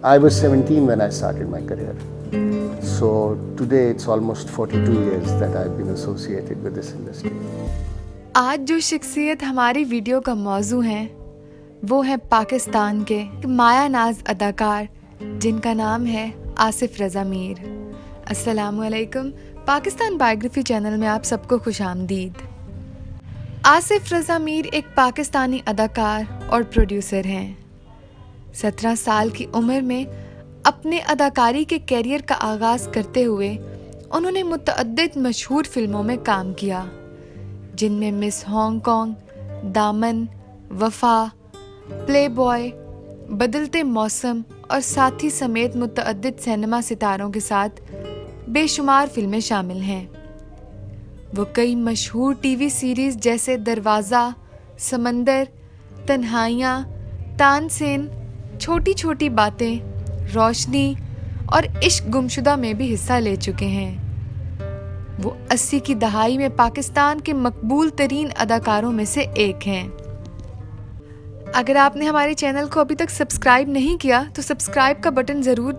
I was 17 when I started my career. So today it's almost 42 years that I've been associated with this industry. آج جو شخصیت ہماری video کا موضوع ہے وہ ہے پاکستان کے مایہ ناز اداکار جن کا نام ہے آصف رضا میر۔ السلام علیکم، پاکستان بائیوگرافی چینل میں آپ سب کو خوش آمدید۔ آصف رضا میر ایک پاکستانی اداکار اور پروڈیوسر ہیں۔ 17 سال کی عمر میں اپنے اداکاری کے کیریئر کا آغاز کرتے ہوئے انہوں نے متعدد مشہور فلموں میں کام کیا، جن میں مس ہانگ کانگ، دامن، وفا، پلے بوائے، بدلتے موسم اور ساتھی سمیت متعدد سینما ستاروں کے ساتھ بے شمار فلمیں شامل ہیں۔ وہ کئی مشہور ٹی وی سیریز جیسے دروازہ، سمندر، تنہائیاں، تان سین، چھوٹی چھوٹی باتیں، روشنی اور عشق گمشدہ میں بھی حصہ لے چکے ہیں۔ وہ 80 کی دہائی میں پاکستان کے مقبول ترین اداکاروں میں سے ایک ہیں۔ اگر آپ نے ہمارے چینل کو ابھی تک سبسکرائب نہیں کیا تو سبسکرائب کا بٹن ضرور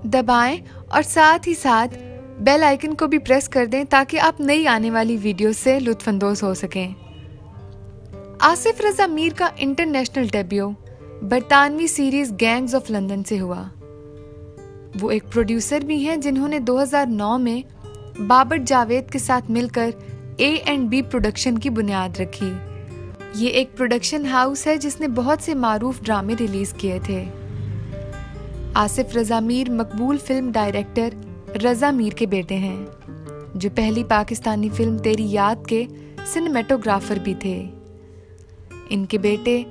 دبائیں اور ساتھ ہی ساتھ بیل آئیکن کو بھی پریس کر دیں تاکہ آپ نئی آنے والی ویڈیو سے لطف اندوز ہو سکیں۔ آصف رضا میر کا انٹرنیشنل ڈیبیو برطانوی سیریز گینگز آف لندن سے ہوا۔ وہ ایک پروڈیوسر بھی ہیں جنہوں نے 2009 میں بابر جاوید کے ساتھ مل کر A&B پروڈکشن کی بنیاد رکھی۔ یہ ایک پروڈکشن ہاؤس ہے جس نے بہت سے معروف ڈرامے ریلیز کیے تھے۔ آصف رضا میر مقبول فلم ڈائریکٹر رضا میر کے بیٹے ہیں، جو پہلی پاکستانی فلم تیری یاد کے سنیمیٹوگرافر بھی تھے۔ ان کے بیٹے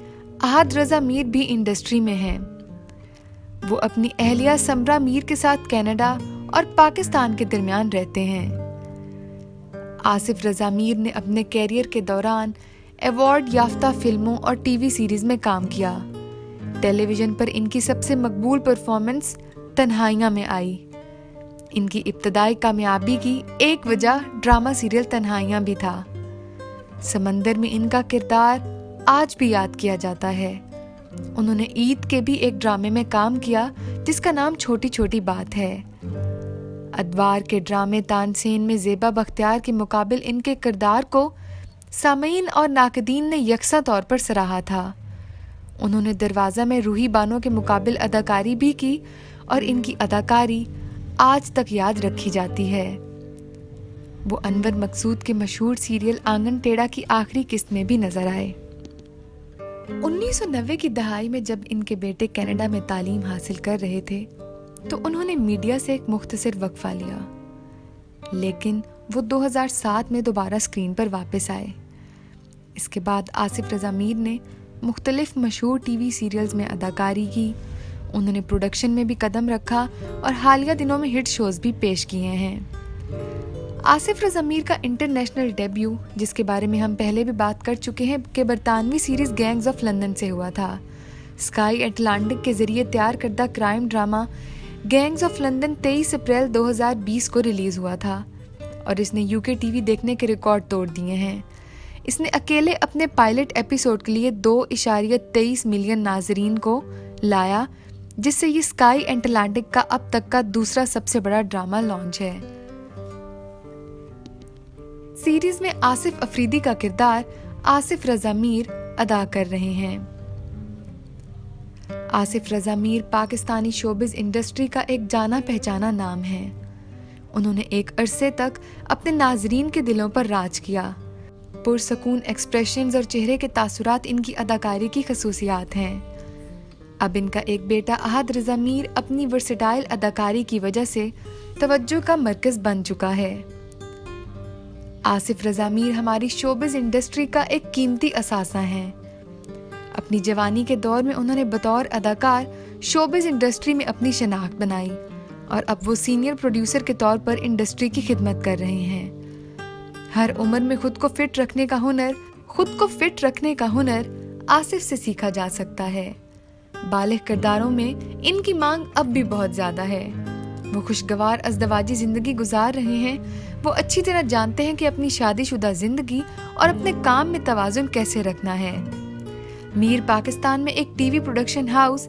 احد رضا میر بھی انڈسٹری میں ہیں۔ وہ اپنی اہلیہ سمرا میر کے ساتھ کینیڈا اور پاکستان کے درمیان رہتے ہیں۔ آصف رضا میر نے اپنے کیریئر کے دوران ایوارڈ یافتہ فلموں اور ٹی وی سیریز میں کام کیا۔ ٹیلی ویژن پر ان کی سب سے مقبول پرفارمنس تنہائیاں میں آئی۔ ان کی ابتدائی کامیابی کی ایک وجہ ڈرامہ سیریل تنہائیاں بھی تھا۔ سمندر میں ان کا کردار آج بھی یاد کیا جاتا ہے۔ انہوں نے عید کے بھی ایک ڈرامے میں کام کیا جس کا نام چھوٹی چھوٹی بات ہے۔ ادوار کے ڈرامے تان سین میں زیبا بختیار کے مقابل ان کے کردار کو سامعین اور ناقدین نے یکساں طور پر سراہا تھا۔ انہوں نے دروازہ میں روحی بانو کے مقابل اداکاری بھی کی اور ان کی اداکاری آج تک یاد رکھی جاتی ہے۔ وہ انور مقصود کے مشہور سیریل آنگن ٹیڑھا کی آخری قسط میں بھی نظر آئے۔ 1990 کی دہائی میں جب ان کے بیٹے کینیڈا میں تعلیم حاصل کر رہے تھے تو انہوں نے میڈیا سے ایک مختصر وقفہ لیا، لیکن وہ 2007 میں دوبارہ اسکرین پر واپس آئے۔ اس کے بعد آصف رضا میر نے مختلف مشہور ٹی وی سیریلز میں اداکاری کی۔ انہوں نے پروڈکشن میں بھی قدم رکھا اور حالیہ دنوں میں ہٹ شوز بھی پیش کیے ہیں۔ آصف رضا میر کا انٹرنیشنل ڈیبیو، جس کے بارے میں ہم پہلے بھی بات کر چکے ہیں، کہ برطانوی سیریز گینگز آف لندن سے ہوا تھا۔ اسکائی اٹلانٹک کے ذریعے تیار کردہ crime drama gangs of London 23 April 2020 کو ریلیز ہوا تھا اور اس نے UK ٹی وی دیکھنے کے ریکارڈ توڑ دیے ہیں۔ اس نے اکیلے اپنے پائلٹ ایپیسوڈ کے لیے 2.23 ملین ناظرین کو لایا، جس سے یہ اسکائی اٹلانٹک کا اب تک کا دوسرا سب سے بڑا ڈرامہ لانچ ہے۔ سیریز میں آصف افریدی کا کردار آصف رضا میر ادا کر رہے ہیں۔ آصف رضا میر پاکستانی شوبز انڈسٹری کا ایک جانا پہچانا نام ہے۔ انہوں نے ایک عرصے تک اپنے ناظرین کے دلوں پر راج کیا۔ پرسکون ایکسپریشنز اور چہرے کے تاثرات ان کی اداکاری کی خصوصیات ہیں۔ اب ان کا ایک بیٹا احد رضا میر اپنی ورسٹائل اداکاری کی وجہ سے توجہ کا مرکز بن چکا ہے۔ آصف رضا میر ہماری شوبز انڈسٹری کا ایک قیمتی اثاثہ ہیں۔ اپنی جوانی کے دور میں انہوں نے بطور اداکار شوبز انڈسٹری میں اپنی شناخت بنائی اور اب وہ سینئر پروڈیوسر کے طور پر انڈسٹری کی خدمت کر رہے ہیں۔ ہر عمر میں خود کو فٹ رکھنے کا ہنر آصف سے سیکھا جا سکتا ہے۔ بالغ کرداروں میں ان کی مانگ اب بھی بہت زیادہ ہے۔ وہ خوشگوار ازدواجی زندگی گزار رہے ہیں۔ وہ اچھی طرح جانتے ہیں کہ اپنی شادی شدہ زندگی اور اپنے کام میں توازن کیسے رکھنا ہے۔ میر پاکستان میں ایک ٹی وی پروڈکشن ہاؤس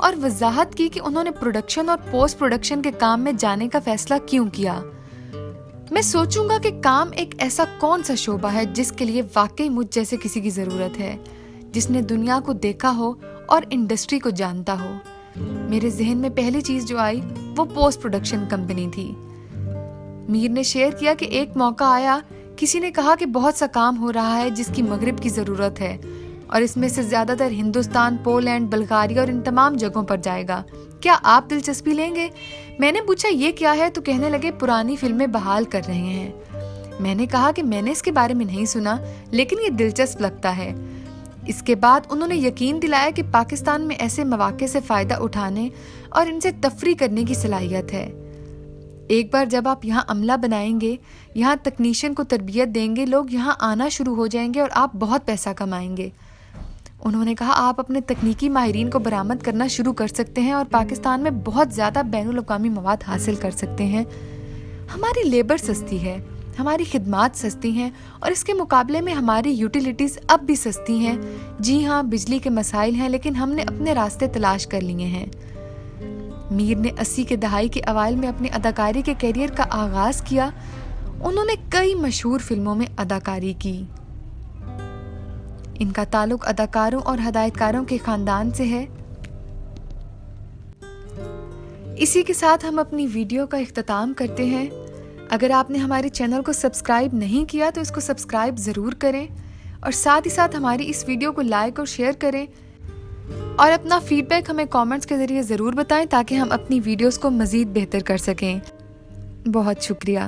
اور وضاحت کی کہ انہوں نے پروڈکشن اور پوسٹ پروڈکشن کے کام میں جانے کا فیصلہ کیوں کیا۔ میں سوچوں گا کہ کام ایک ایسا کون سا شعبہ ہے جس کے لیے واقعی مجھ جیسے کسی کی ضرورت ہے، جس نے دنیا کو دیکھا ہو اور انڈسٹری کو جانتا ہو۔ میرے ذہن میں پہلی چیز جو آئی وہ پوسٹ پروڈکشن کمپنی تھی۔ میر نے شیئر کیا کہ ایک موقع آیا، کسی نے کہا کہ بہت سا کام ہو رہا ہے جس کی مغرب کی ضرورت ہے اور اس میں سے زیادہ تر ہندوستان، پولینڈ، بلغاریہ اور ان تمام جگہوں پر جائے گا، کیا آپ دلچسپی لیں گے؟ میں نے پوچھا یہ کیا ہے تو کہنے لگے پرانی فلمیں بحال کر رہے ہیں۔ میں نے کہا کہ میں نے اس کے بارے میں نہیں سنا لیکن یہ دلچسپ لگتا ہے۔ اس کے بعد انہوں نے یقین دلایا کہ پاکستان میں ایسے مواقع سے فائدہ اٹھانے اور ان سے تفریح کرنے کی صلاحیت ہے۔ ایک بار جب آپ یہاں عملہ بنائیں گے، یہاں تکنیشین کو تربیت دیں گے، لوگ یہاں آنا شروع ہو جائیں گے اور آپ بہت پیسہ کمائیں گے۔ انہوں نے کہا آپ اپنے تکنیکی ماہرین کو برآمد کرنا شروع کر سکتے ہیں اور پاکستان میں بہت زیادہ بین الاقوامی مواد حاصل کر سکتے ہیں۔ ہماری لیبر سستی ہے، ہماری خدمات سستی ہیں اور اس کے مقابلے میں ہماری یوٹیلیٹیز اب بھی سستی ہیں۔ جی ہاں، بجلی کے مسائل ہیں لیکن ہم نے اپنے راستے تلاش کر لیے ہیں۔ میر نے 80 کے دہائی کے اوائل میں اپنی اداکاری کے کیریئر کا آغاز کیا۔ انہوں نے کئی مشہور فلموں میں اداکاری کی۔ ان کا تعلق اداکاروں اور ہدایتکاروں کے خاندان سے ہے۔ اسی کے ساتھ ہم اپنی ویڈیو کا اختتام کرتے ہیں۔ اگر آپ نے ہمارے چینل کو سبسکرائب نہیں کیا تو اس کو سبسکرائب ضرور کریں اور ساتھ ہی ساتھ ہماری اس ویڈیو کو لائک اور شیئر کریں اور اپنا فیڈ بیک ہمیں کامنٹس کے ذریعے ضرور بتائیں تاکہ ہم اپنی ویڈیوز کو مزید بہتر کر سکیں۔ بہت شکریہ۔